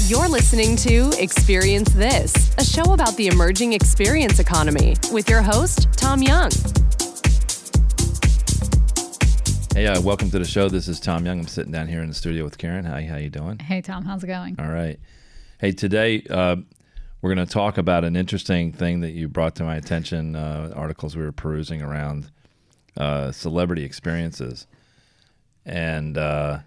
You're listening to Experience This, a show about the emerging experience economy with your host, Tom Young. Hey, welcome to the show. This is Tom Young. I'm sitting down here in the studio with Karen. Hi, how you doing? Hey, Tom. How's it going? All right. Hey, today we're going to talk about an interesting thing that you brought to my attention, articles we were perusing around celebrity experiences. And, well,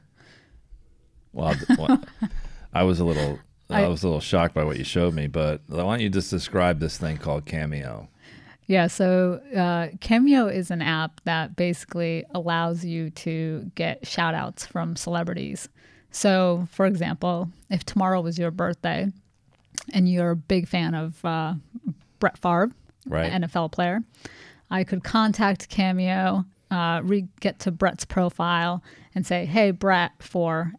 I was a little shocked by what you showed me, but why don't you just describe this thing called Cameo? Yeah, so Cameo is an app that basically allows you to get shout outs from celebrities. So, for example, if tomorrow was your birthday and you're a big fan of Brett Favre, right, NFL player, I could contact Cameo, get to Brett's profile and say, hey, Brett,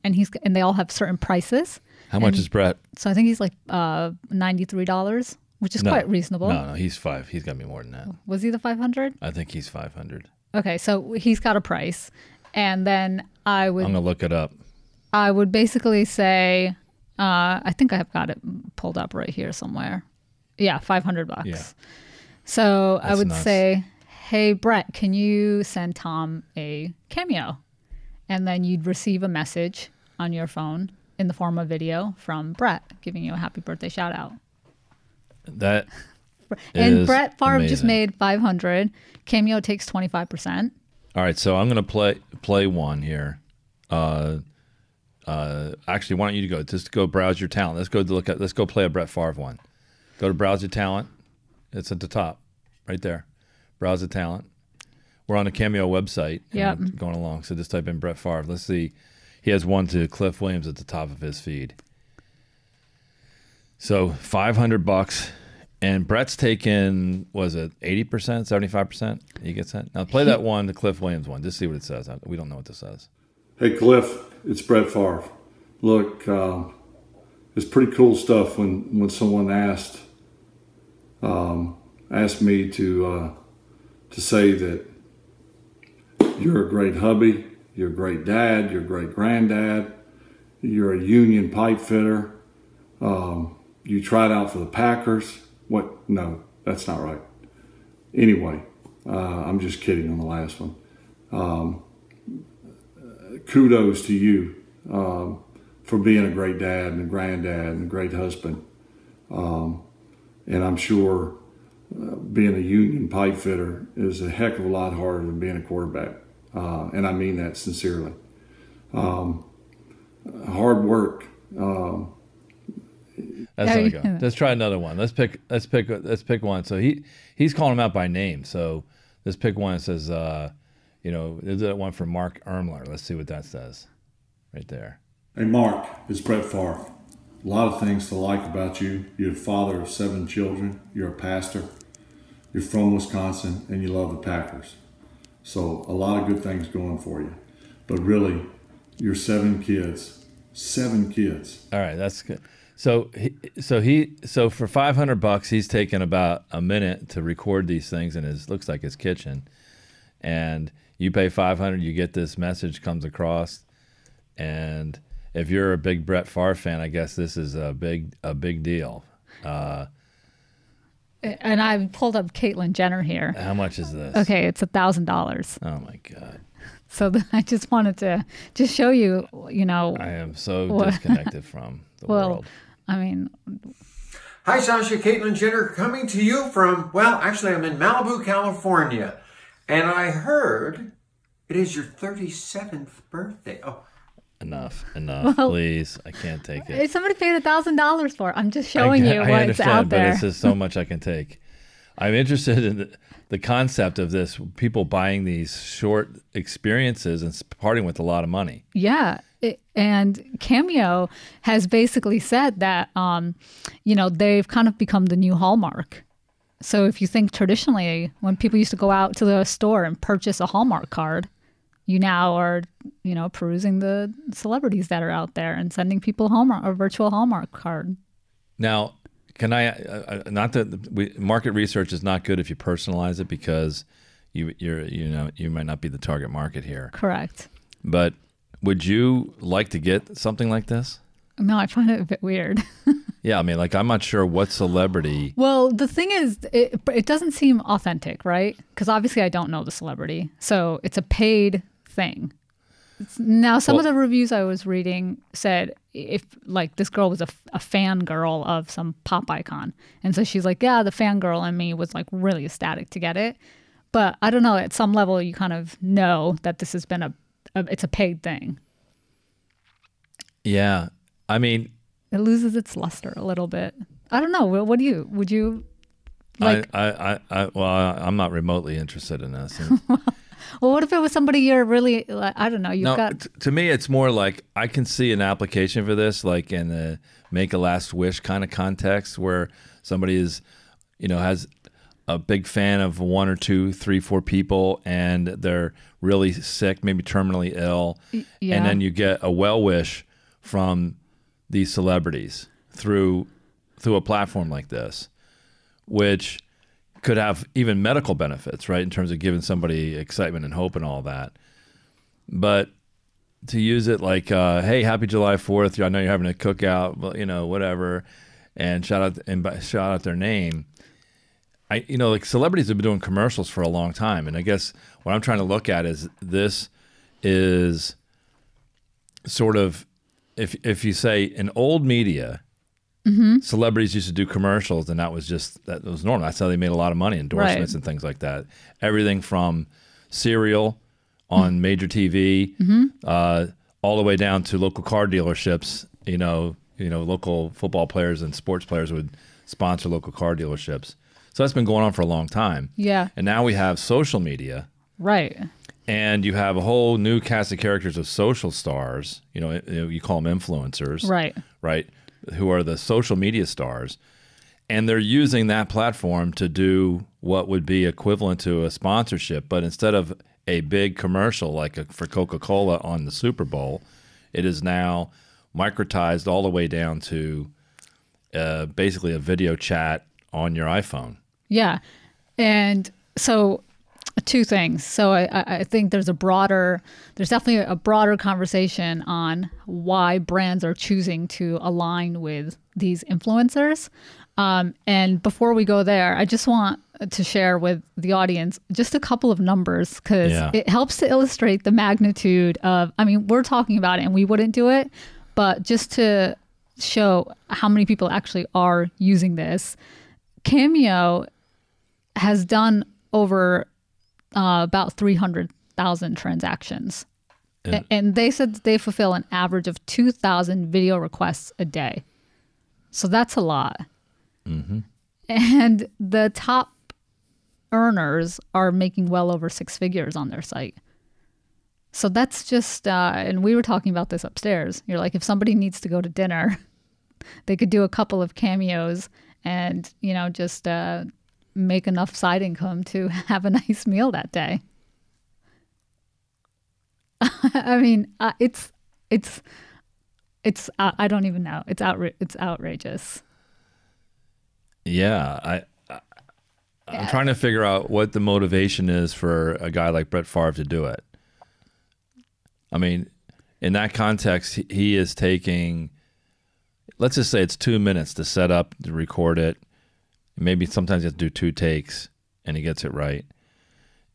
and they all have certain prices. How much is Brett? So I think he's like $93. Which is quite reasonable. No, he's $500. He's got to be more than that. Was he the 500? I think he's 500. Okay, so he's got a price. And then I'm going to look it up. I would basically say, I think I've got it pulled up right here somewhere. Yeah, $500. Yeah. So That's I would nuts. say, hey, Brett, can you send Tom a Cameo? And then you'd receive a message on your phone in the form of video from Brett giving you a happy birthday shout out. That and Brett Favre amazing. just made 500. Cameo takes 25%. All right, so I'm going to play one here. Actually, why don't you go browse your talent? Let's go play a Brett Favre one. Go to browse your talent. It's at the top, right there. Browse the talent. We're on the Cameo website. Yeah. Going along. So just type in Brett Favre. Let's see. He has one to Cliff Williams at the top of his feed. So $500, and Brett's taken, was it 80%, 75%? He gets that. Now play that one, the Cliff Williams one. Just see what it says. We don't know what this says. Hey Cliff, it's Brett Favre. Look, it's pretty cool stuff when someone asked me to say that you're a great hubby, you're a great dad, you're a great granddad, you're a union pipe fitter. You tried out for the Packers. What? No, that's not right. Anyway, I'm just kidding on the last one. Kudos to you for being a great dad and a granddad and a great husband. And I'm sure being a union pipe fitter is a heck of a lot harder than being a quarterback. And I mean that sincerely. Hard work. That's not go. Let's try another one. Let's pick one. So he's calling him out by name. So let's pick one that says, there's that one from Mark Ermler. Let's see what that says, right there. Hey Mark, it's Brett Favre. A lot of things to like about you. You're a father of 7 children. You're a pastor. You're from Wisconsin, and you love the Packers. So a lot of good things going for you. But really, you're 7 kids. 7 kids. All right, that's good. So for $500, he's taken about a minute to record these things in looks like his kitchen, and you pay $500, you get this message comes across, and if you're a big Brett Favre fan, I guess this is a big deal. And I pulled up Caitlyn Jenner here. How much is this? Okay, it's $1,000. Oh my God. So I just wanted to just show you, I am so disconnected from the world. I mean, hi, Sasha. Caitlyn Jenner coming to you from, actually, I'm in Malibu, California. And I heard it is your 37th birthday. Oh, Enough, please. I can't take it. Somebody paid $1,000 for it. I'm just showing you what's out there. But it's just so much I can take. I'm interested in the concept of this, people buying these short experiences and parting with a lot of money. Yeah. And Cameo has basically said that, they've kind of become the new Hallmark. So if you think traditionally, when people used to go out to the store and purchase a Hallmark card, you now are, perusing the celebrities that are out there and sending people a virtual Hallmark card. Now, can I, not that market research is not good if you personalize it, because you might not be the target market here. Correct. But would you like to get something like this? No, I find it a bit weird. Yeah, I mean, like, I'm not sure what celebrity. Well, the thing is, it doesn't seem authentic, right? Because obviously I don't know the celebrity. So it's a paid thing. Now, some of the reviews I was reading said if, like, this girl was a fangirl of some pop icon. And so she's like, yeah, the fangirl in me was, like, really ecstatic to get it. But I don't know, at some level, you kind of know that this has been it's a paid thing. Yeah. I mean, it loses its luster a little bit. I don't know. Would you like? Well, I'm not remotely interested in this. Well, what if it was somebody you're really, like, I don't know. You've got. To me, it's more like I can see an application for this, like in the make a last wish kind of context, where somebody is, has a big fan of 1 or 2, 3, 4 people, and they're really sick, maybe terminally ill, Yeah. and then you get a well wish from these celebrities through a platform like this, which could have even medical benefits, right, in terms of giving somebody excitement and hope and all that. But to use it like, hey, happy July 4th, I know you're having a cookout, well, whatever, and shout out their name. Like, celebrities have been doing commercials for a long time, and I guess what I'm trying to look at is this is sort of, if you say in old media, celebrities used to do commercials, and that was normal. That's how they made a lot of money, endorsements and things like that. Everything from cereal on major TV, all the way down to local car dealerships. Local football players and sports players would sponsor local car dealerships. So that's been going on for a long time. Yeah. And now we have social media. Right. And you have a whole new cast of characters of social stars. You call them influencers. Right. Right. Who are the social media stars. And they're using that platform to do what would be equivalent to a sponsorship. But instead of a big commercial like for Coca-Cola on the Super Bowl, it is now microtized all the way down to basically a video chat on your iPhone. Yeah. And so 2 things. So I think there's definitely a broader conversation on why brands are choosing to align with these influencers. And before we go there, I just want to share with the audience just a couple of numbers, because it helps to illustrate the magnitude of, we're talking about it and we wouldn't do it, but just to show how many people actually are using this. Cameo has done over about 300,000 transactions. And they said that they fulfill an average of 2,000 video requests a day. So that's a lot. Mm-hmm. And the top earners are making well over 6 figures on their site. So that's just, and we were talking about this upstairs. You're like, if somebody needs to go to dinner, they could do a couple of cameos and, just make enough side income to have a nice meal that day. It's I don't even know. It's outrageous. Yeah, I'm trying to figure out what the motivation is for a guy like Brett Favre to do it. In that context, he is taking, let's just say it's 2 minutes to set up, to record it. Maybe sometimes you have to do 2 takes, and he gets it right.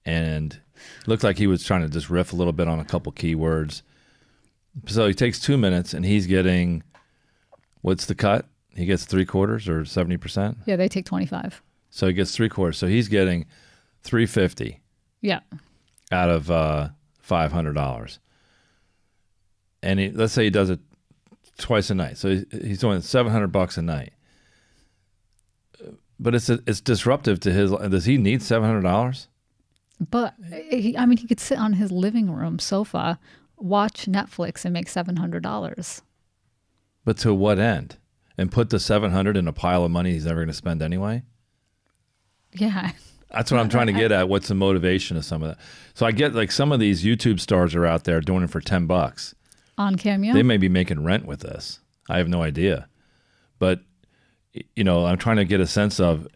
And it looked like he was trying to just riff a little bit on a couple keywords. So he takes 2 minutes, and he's getting, what's the cut? He gets 3/4 or 70%? Yeah, they take 25. So he gets 3/4. So he's getting $350. Yeah. Out of $500. And let's say he does it twice a night. So he's doing $700 a night. But it's disruptive to his. Does he need $700? But he could sit on his living room sofa, watch Netflix, and make $700. But to what end? And put the $700 in a pile of money he's never going to spend anyway? Yeah. That's what I'm trying to get at. What's the motivation of some of that? So I get, like, some of these YouTube stars are out there doing it for $10 on Cameo. They may be making rent with this. I have no idea. But I'm trying to get a sense of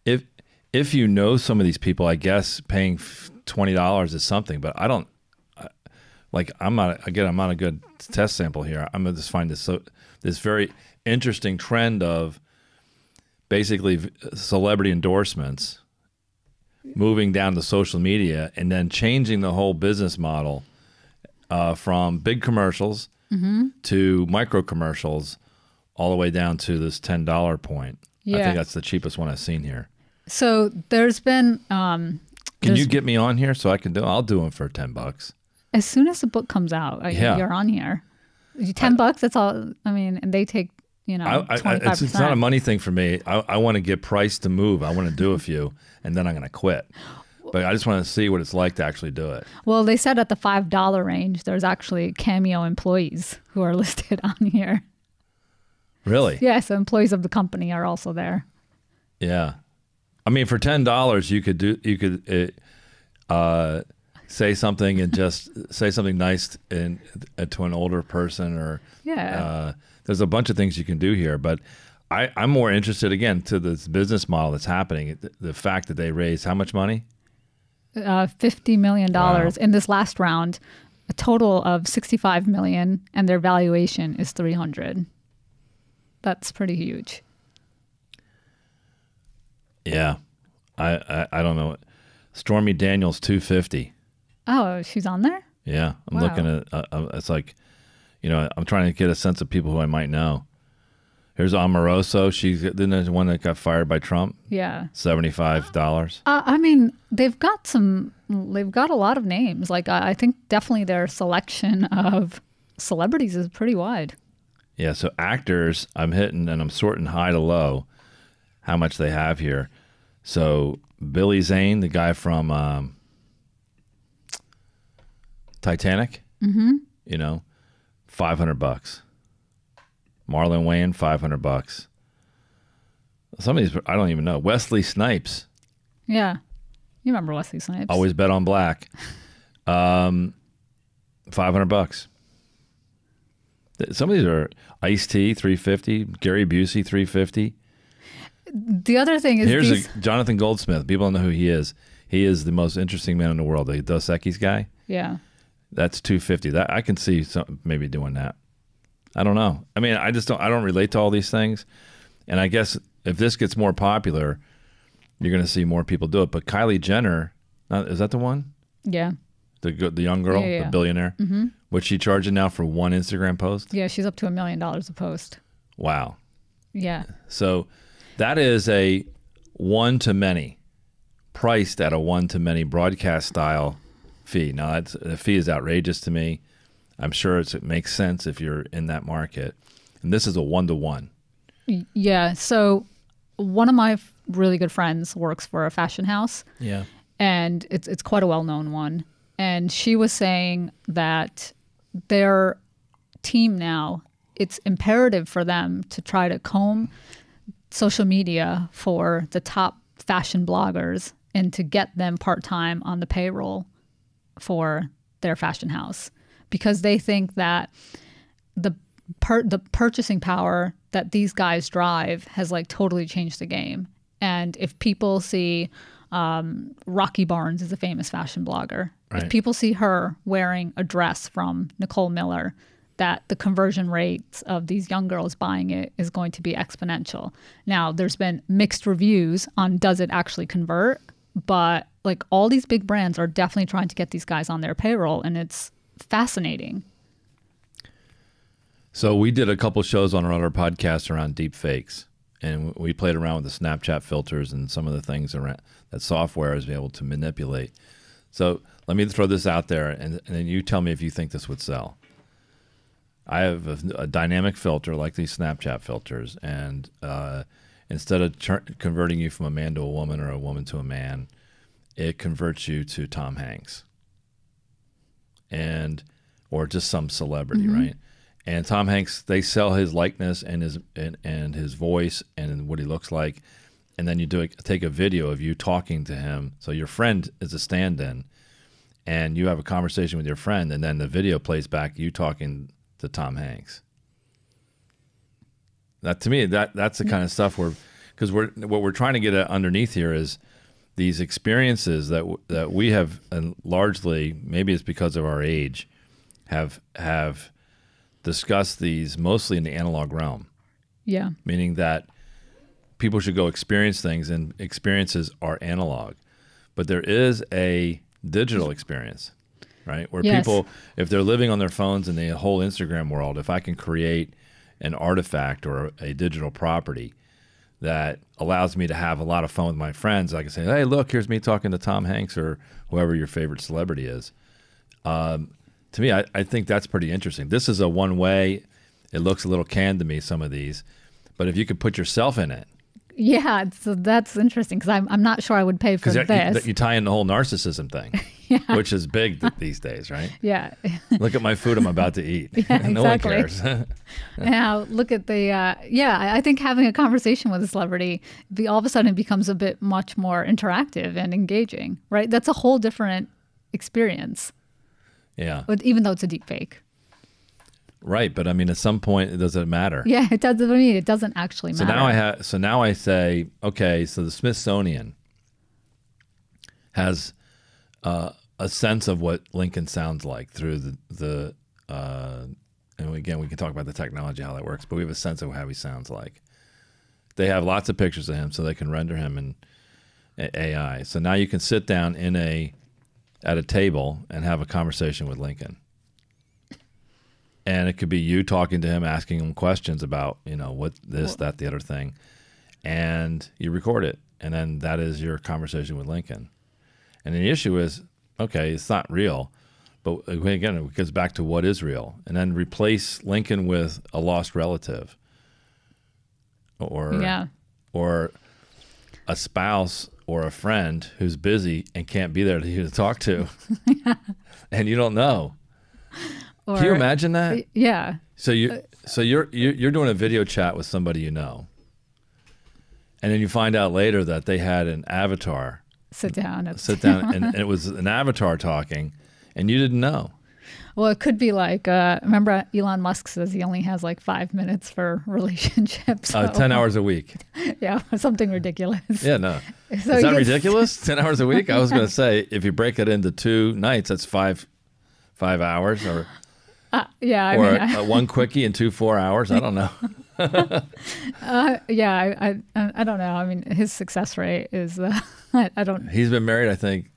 if you know some of these people, I guess paying $20 is something, but like I'm not a good test sample here. I'm gonna just find this very interesting trend of basically celebrity endorsements moving down to social media and then changing the whole business model from big commercials to micro commercials all the way down to this $10 point. Yeah. I think that's the cheapest one I've seen here. So there's been. Can you get me on here so I can do? I'll do them for $10. As soon as the book comes out, you're on here. $10. That's all. I mean, and they take 25%. It's not a money thing for me. I want to get priced to move. I want to do a few, and then I'm going to quit. But I just want to see what it's like to actually do it. Well, they said at the $5 range, there's actually Cameo employees who are listed on here. Really? Yeah, so employees of the company are also there. Yeah, I mean, for $10, you could say something and just say something nice to an older person, or there's a bunch of things you can do here. But I'm more interested again to this business model that's happening. The fact that they raised how much money? $50 million in this last round, a total of $65 million, and their valuation is $300. That's pretty huge. Yeah, I don't know. Stormy Daniels $250. Oh, she's on there? Yeah, I'm looking at. It's like, I'm trying to get a sense of people who I might know. Here's Omaroso. She's the one that got fired by Trump. Yeah. $75. I mean, they've got a lot of names. Like, I think definitely their selection of celebrities is pretty wide. Yeah, so actors, I'm hitting and I'm sorting high to low how much they have here. So Billy Zane, the guy from Titanic, $500. Marlon Wayans, $500. Some of these I don't even know. Wesley Snipes. Yeah, you remember Wesley Snipes? Always bet on black. $500. Some of these are Ice-T, $350. Gary Busey, $350. The other thing is here's Jonathan Goldsmith. People don't know who he is. He is the most interesting man in the world. The Dos Equis guy. Yeah. That's $250. That I can see maybe doing that. I don't know. I mean, I don't relate to all these things. And I guess if this gets more popular, you're going to see more people do it. But Kylie Jenner, is that the one? Yeah. The young girl, the billionaire? Mm-hmm. What's she charging now for one Instagram post? Yeah, she's up to $1 million a post. Wow. Yeah. So that is a one-to-many, priced at a one-to-many broadcast style fee. Now, the fee is outrageous to me. I'm sure it makes sense if you're in that market. And this is a one-to-one. Yeah. So one of my really good friends works for a fashion house. Yeah. And it's quite a well-known one. And she was saying that their team now, it's imperative for them to try to comb social media for the top fashion bloggers and to get them part-time on the payroll for their fashion house, because they think that the purchasing power that these guys drive has like totally changed the game. And if people see Rocky Barnes is a famous fashion blogger, right. If people see her wearing a dress from Nicole Miller, that the conversion rates of these young girls buying it is going to be exponential. Now, there's been mixed reviews on does it actually convert, but like all these big brands are definitely trying to get these guys on their payroll, and it's fascinating. So we did a couple shows on our other podcast around deep fakes, and we played around with the Snapchat filters and some of the things around that software is able to manipulate. So let me throw this out there, and then you tell me if you think this would sell. I have a dynamic filter like these Snapchat filters, and instead of converting you from a man to a woman or a woman to a man, it converts you to Tom Hanks, or just some celebrity, right? And Tom Hanks, they sell his likeness and his voice and what he looks like, and then you take a video of you talking to him. So your friend is a stand-in, and you have a conversation with your friend, and then the video plays back you talking to Tom Hanks. That to me, that's the kind of stuff because what we're trying to get at underneath here is these experiences that we have, and largely maybe it's because of our age, have discussed these mostly in the analog realm. Yeah. Meaning that people should go experience things, and experiences are analog. But there is a digital experience, right? Where Yes. people, if they're living on their phones in the whole Instagram world, if I can create an artifact or a digital property that allows me to have a lot of fun with my friends, I can say, hey, look, here's me talking to Tom Hanks or whoever your favorite celebrity is. To me, I think that's pretty interesting. This is a one-way. It looks a little canned to me, some of these. But if you could put yourself in it. Yeah, so that's interesting because I'm not sure I would pay for this. You tie in the whole narcism thing, which is big these days, right? Yeah. Look at my food I'm about to eat. Yeah, No one exactly. cares. Now, look at the, I think having a conversation with a celebrity, all of a sudden it becomes a bit much more interactive and engaging, right? That's a whole different experience, Yeah. even though it's a deep fake. Right, but I mean, at some point, it doesn't matter. Yeah, it doesn't. I mean, it doesn't actually matter. So now I say, okay, so the Smithsonian has a sense of what Lincoln sounds like through and again, we can talk about the technology, how that works, but we have a sense of how he sounds like. They have lots of pictures of him, so they can render him in AI. So now you can sit down at a table and have a conversation with Lincoln. And it could be you talking to him, asking him questions about, what this, that, the other thing. And you record it. And then that is your conversation with Lincoln. And the issue is, okay, it's not real. But again, it goes back to what is real. And then replace Lincoln with a lost relative. Or a spouse or a friend who's busy and can't be there to talk to. And you don't know. Can you imagine that? Yeah. So you're doing a video chat with somebody you know, and then you find out later that they had an avatar. Sit down, and it was an avatar talking, and you didn't know. Well, it could be like, remember Elon Musk says he only has like 5 minutes for relationships. 10 hours a week. Yeah, something ridiculous. Yeah, no. So Is that ridiculous? 10 hours a week? I was going to say, if you break it into 2 nights, that's 5 hours or... one quickie in 4 hours. I don't know. I don't know. I mean, his success rate is, I don't. He's been married, I think,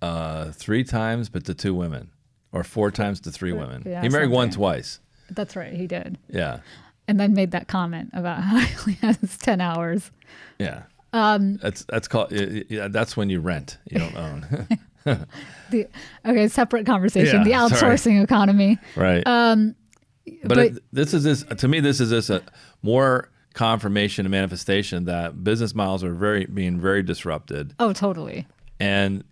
3 times, but to 2 women, or 4 times to 3 women. Yeah, he married one twice. That's right. He did. Yeah. And then made that comment about how he only has 10 hours. Yeah. That's called. That's when you rent. You don't own. Separate conversation. The Yeah, outsourcing economy. Right. But this is to me, this is a more confirmation and manifestation that business models are being very disrupted. Oh, totally. And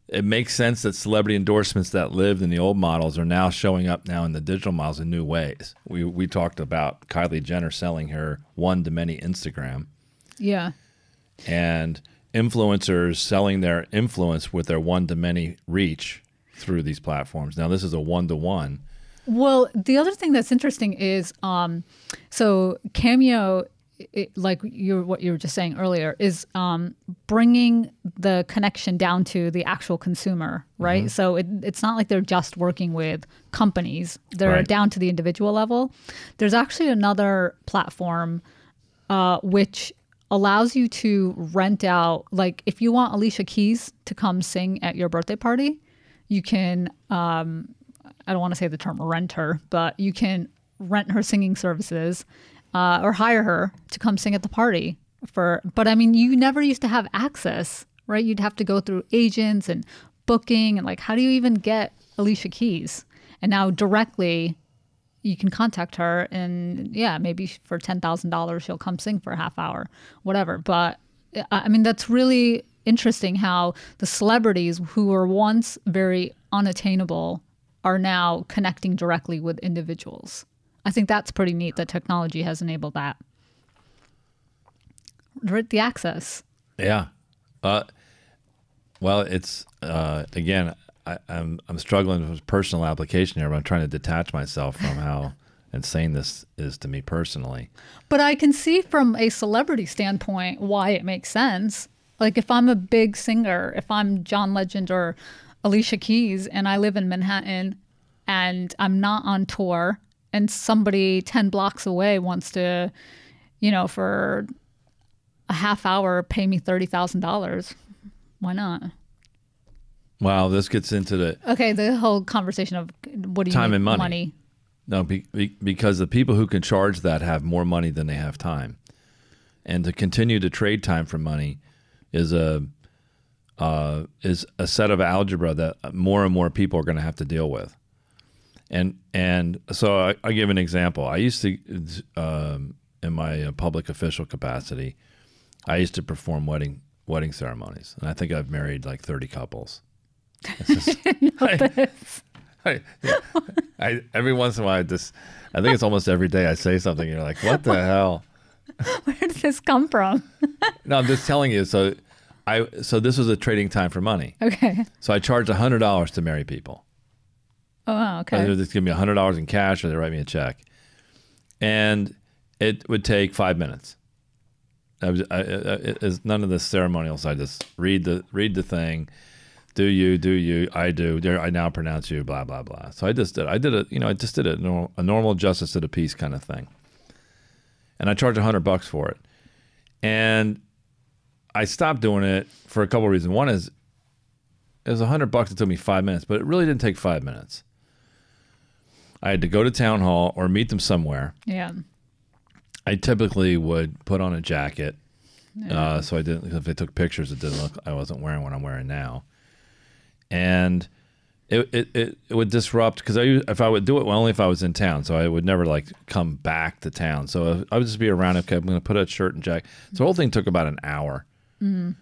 it makes sense that celebrity endorsements that lived in the old models are now showing up now in the digital models in new ways. We talked about Kylie Jenner selling her one-to-many Instagram. Yeah. And influencers selling their influence with their one-to-many reach through these platforms. Now, this is a one-to-one. Well, the other thing that's interesting is, so Cameo, what you were just saying earlier, is bringing the connection down to the actual consumer, right? Mm-hmm. So it's not like they're just working with companies. They're down to the individual level. There's actually another platform which allows you to rent out, like if you want Alicia Keys to come sing at your birthday party, you can, I don't want to say the term rent her, but you can rent her singing services or hire her to come sing at the party. But I mean, you never used to have access, right? You'd have to go through agents and booking and like, how do you even get Alicia Keys? And now directly you can contact her and maybe for $10,000 she'll come sing for a half hour, whatever. But I mean, that's really interesting how the celebrities who were once very unattainable are now connecting directly with individuals. I think that's pretty neat that technology has enabled that. The access. Yeah. Well, it's, again, I'm struggling with personal application here, but I'm trying to detach myself from how insane this is to me personally. But I can see from a celebrity standpoint why it makes sense. Like if I'm a big singer, if I'm John Legend or Alicia Keys and I live in Manhattan and I'm not on tour, and somebody 10 blocks away wants to, for a half hour, pay me $30,000. Why not? Wow, this gets into the whole conversation of what do you time need and money. No, because the people who can charge that have more money than they have time, and to continue to trade time for money is a set of algebra that more and more people are going to have to deal with. And so I give an example. I used to, in my public official capacity, I used to perform wedding ceremonies, and I think I've married like 30 couples. I every once in a while, I think it's almost every day I say something, and you're like, what the hell? Where did this come from? No, I'm just telling you. So this was a trading time for money. Okay. So I charged $100 to marry people. Oh, wow, okay. They just give me $100 in cash, or they write me a check, and it would take 5 minutes. It's none of the ceremonial. I just read the thing. Do you? I do. I now pronounce you. Blah blah blah. So I just did. I did a normal justice of the peace kind of thing, and I charged $100 for it, and I stopped doing it for a couple of reasons. One is it was $100. It took me 5 minutes, but it really didn't take 5 minutes. I had to go to town hall or meet them somewhere. Yeah. I typically would put on a jacket, so I didn't. If they took pictures, it didn't look. I wasn't wearing what I'm wearing now, and it would disrupt because if I would do it, well, only if I was in town, so I would never like come back to town. So I would just be around. Okay, I'm going to put a shirt and jacket. So the whole thing took about an hour, and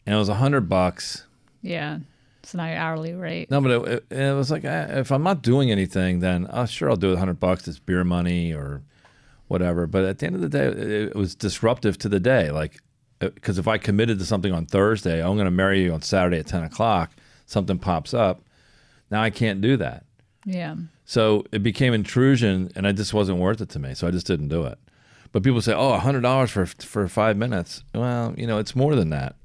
it was $100. Yeah. It's not your hourly rate. No, but it was like, if I'm not doing anything, then sure, I'll do it. $100. It's beer money or whatever. But at the end of the day, it was disruptive to the day. Like, because if I committed to something on Thursday, I'm going to marry you on Saturday at 10 o'clock, something pops up. Now I can't do that. Yeah. So it became intrusion, and it just wasn't worth it to me. So I just didn't do it. But people say, oh, $100 for 5 minutes. Well, it's more than that.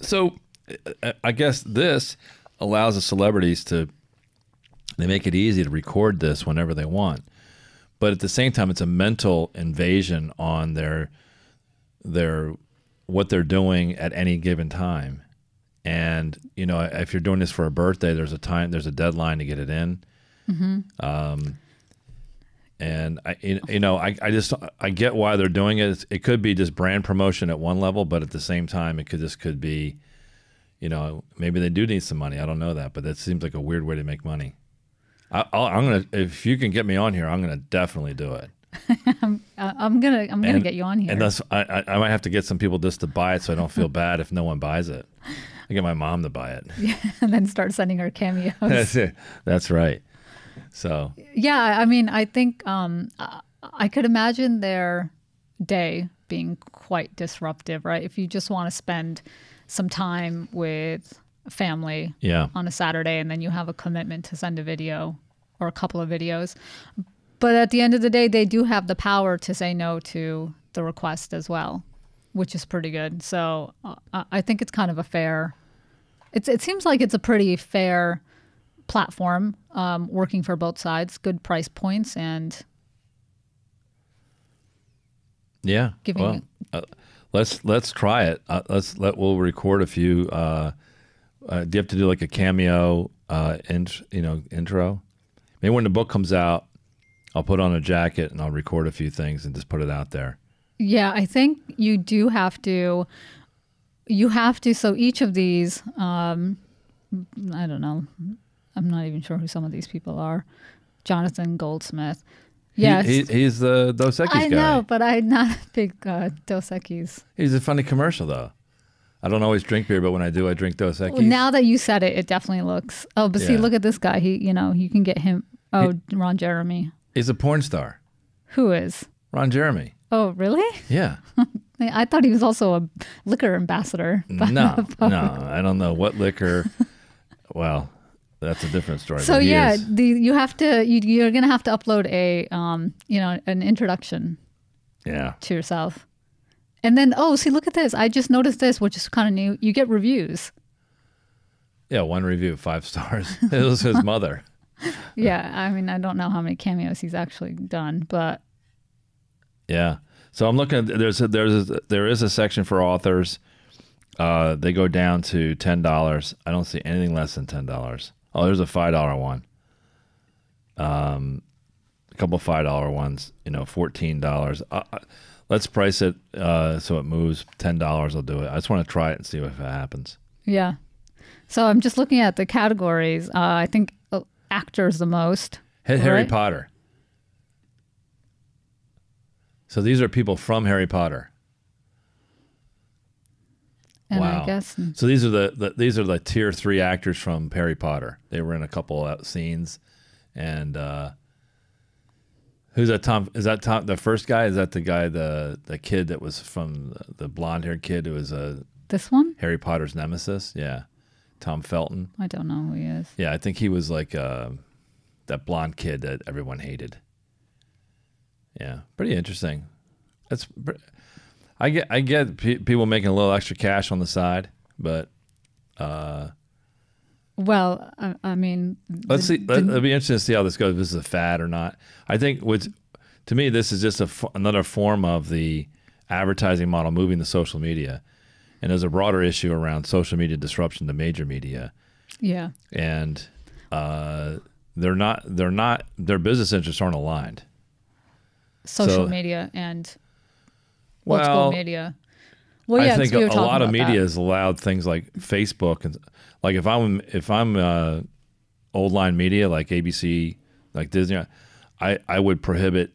So I guess this allows the celebrities they make it easy to record this whenever they want. But at the same time, it's a mental invasion on their what they're doing at any given time. And, if you're doing this for a birthday, there's a deadline to get it in. Mm-hmm. And I get why they're doing it. It could be just brand promotion at one level, but at the same time, it could be, maybe they do need some money. I don't know that, but that seems like a weird way to make money. If you can get me on here, I'm gonna definitely do it. I'm gonna get you on here. And that's I might have to get some people just to buy it, so I don't feel bad if no one buys it. I get my mom to buy it. Yeah, and then start sending her cameos. That's it. That's right. So yeah, I mean, I think I could imagine their day being quite disruptive, right? If you just want to spend some time with family on a Saturday, and then you have a commitment to send a video or a couple of videos. But at the end of the day, they do have the power to say no to the request as well, which is pretty good. So I think it's kind of a fair, it seems like it's a pretty fair platform, working for both sides, good price points, and giving let's try it. We'll record a few. Do you have to do like a Cameo, intro? Maybe when the book comes out, I'll put on a jacket and I'll record a few things and just put it out there. Yeah, I think you do have to. You have to. So each of these, I don't know. I'm not even sure who some of these people are. Jonathan Goldsmith. Yes, he's the Dos Equis guy. I know, but I'm not a big Dos Equis. He's a funny commercial though. I don't always drink beer, but when I do, I drink Dos Equis. Well, now that you said it, it definitely looks. Oh, but see, look at this guy. He, you can get him. Oh, Ron Jeremy. He's a porn star. Who is? Ron Jeremy. Oh, really? Yeah. I thought he was also a liquor ambassador. No, I don't know what liquor. Well, that's a different story. So yeah, you have to. You're gonna have to upload a, an introduction. Yeah. To yourself. And then, see, look at this. I just noticed this, which is kind of new. You get reviews. Yeah, one review, 5 stars. It was his mother. Yeah, I mean, I don't know how many cameos he's actually done, but Yeah. So I'm looking at there is a section for authors. They go down to $10. I don't see anything less than $10. Oh, there's a $5 one. A couple of $5 ones. $14. Let's price it so it moves. $10. I'll do it. I just want to try it and see if it happens. yeah. So I'm just looking at the categories. I think actors the most. Hit Harry right? Potter. So these are people from Harry Potter. And Wow. I guess So these are the tier 3 actors from Harry Potter. They were in a couple of scenes, and who's that? Tom? Is that Tom? The first guy? Is that the guy? The kid that was from the blonde haired kid who was this one? Harry Potter's nemesis? Yeah, Tom Felton. I don't know who he is. Yeah, I think he was like that blonde kid that everyone hated. Yeah, pretty interesting. I get people making a little extra cash on the side, but Well, I mean, let's see. It'll be interesting to see how this goes. If this is a fad or not. I think to me, this is just another form of the advertising model moving to social media, and there's a broader issue around social media disruption to major media. yeah. And their business interests aren't aligned. Social So- media and old school Well, media. Well, yeah, I think we were a talking lot of about media that. has allowed things like Facebook and like if I'm old line media like ABC, like Disney, I would prohibit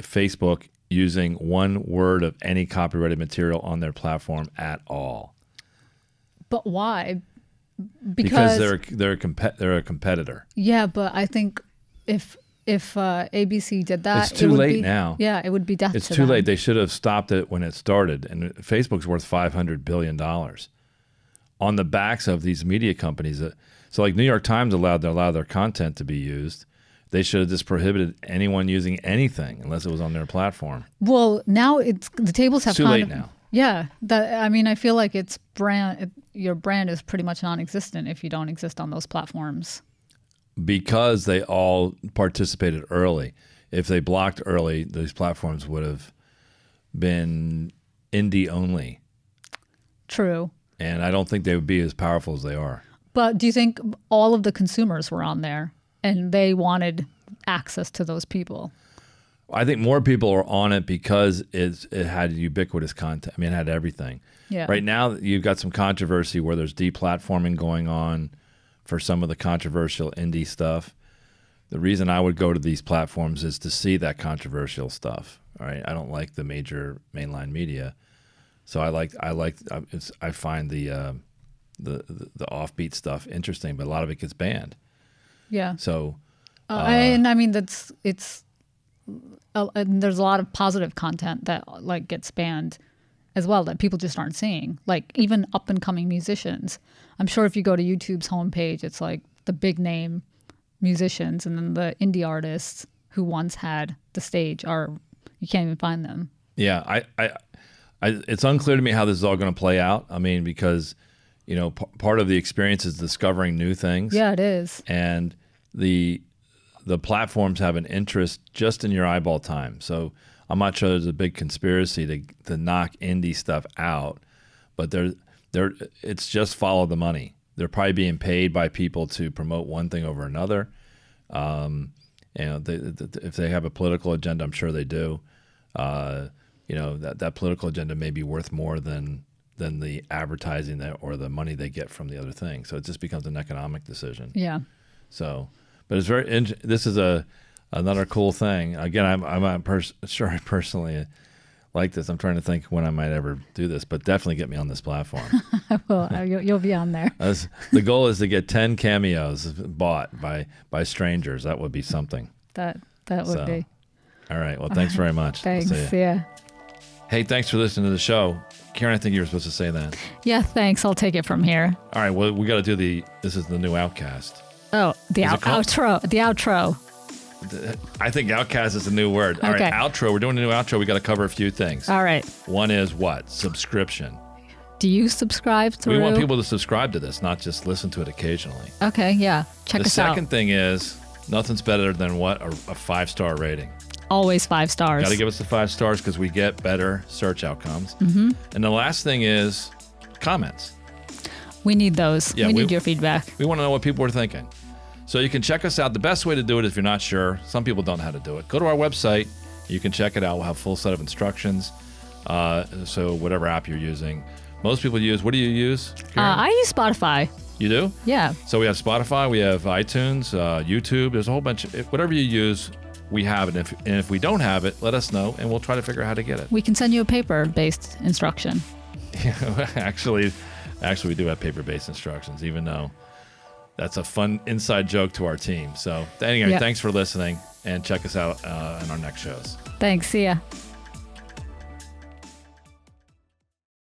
Facebook using one word of any copyrighted material on their platform at all. But why? Because they're a competitor. Yeah, but I think if ABC did that, It's too it would late be, now. Yeah, it would be death It's to too them. late. They should have stopped it when it started. And Facebook's worth $500 billion on the backs of these media companies. So like New York Times allowed their content to be used. They should have just prohibited anyone using anything unless it was on their platform. Well, now the tables have Too kind late of now. Yeah, I mean, I feel like your brand is pretty much non-existent if you don't exist on those platforms. Because they all participated early. If they blocked early, these platforms would have been indie only. True. And I don't think they would be as powerful as they are. But do you think all of the consumers were on there and they wanted access to those people? I think more people are on it because it had ubiquitous content. I mean, it had everything. Yeah. Right now, you've got some controversy where there's deplatforming going on for some of the controversial indie stuff. The reason I would go to these platforms is to see that controversial stuff. All right, I don't like the major mainline media, so I find the offbeat stuff interesting, but a lot of it gets banned. Yeah. So and I mean, and there's a lot of positive content that like gets banned as well that people just aren't seeing. Like even up and coming musicians. I'm sure if you go to YouTube's homepage, it's like the big name musicians, and then the indie artists who once had the stage you can't even find them. yeah, it's unclear to me how this is all going to play out. I mean, because part of the experience is discovering new things. Yeah, it is. And the platforms have an interest just in your eyeball time. So I'm not sure there's a big conspiracy to knock indie stuff out, but it's just follow the money. They're probably being paid by people to promote one thing over another. If they have a political agenda, I'm sure they do. That political agenda may be worth more than the advertising or the money they get from the other thing. So it just becomes an economic decision. Yeah. So, but it's this is another cool thing. Again, I'm sure I personally like this. I'm trying to think when I might ever do this, but definitely get me on this platform. Well, you'll be on there. The goal is to get 10 cameos bought by strangers. That would be something. That would be. All right. Well, thanks very much. Thanks. See ya. Yeah. Hey, thanks for listening to the show. Karen, I think you were supposed to say that. Yeah, thanks. I'll take it from here. All right. Well, we got to do this is the new Outcast. Oh, the Is it called- outro. The outro. I think Outcast is a new word. All Okay. right. Outro. We're doing a new outro. We got to cover a few things. All right. One is what? Subscription. Do you subscribe through? We want people to subscribe to this, not just listen to it occasionally. Okay, yeah. Check The us out. second thing is Nothing's better than what? A 5-star rating. Always 5 stars. Got to give us the 5 stars because we get better search outcomes. And the last thing is comments. We need those. Yeah, we need your feedback. We want to know what people are thinking. So you can check us out. The best way to do it, if you're not sure, some people don't know how to do it. Go to our website. You can check it out. We'll have a full set of instructions. So whatever app you're using. Most people use, what do you use, Karen? I use Spotify. You do? Yeah. So we have Spotify, we have iTunes, YouTube. There's a whole bunch of, whatever you use, we have it. And if we don't have it, let us know, and we'll try to figure out how to get it. We can send you a paper-based instruction. Actually, we do have paper-based instructions, even though that's a fun inside joke to our team. So anyway, Thanks for listening, and check us out on our next shows. Thanks. See ya.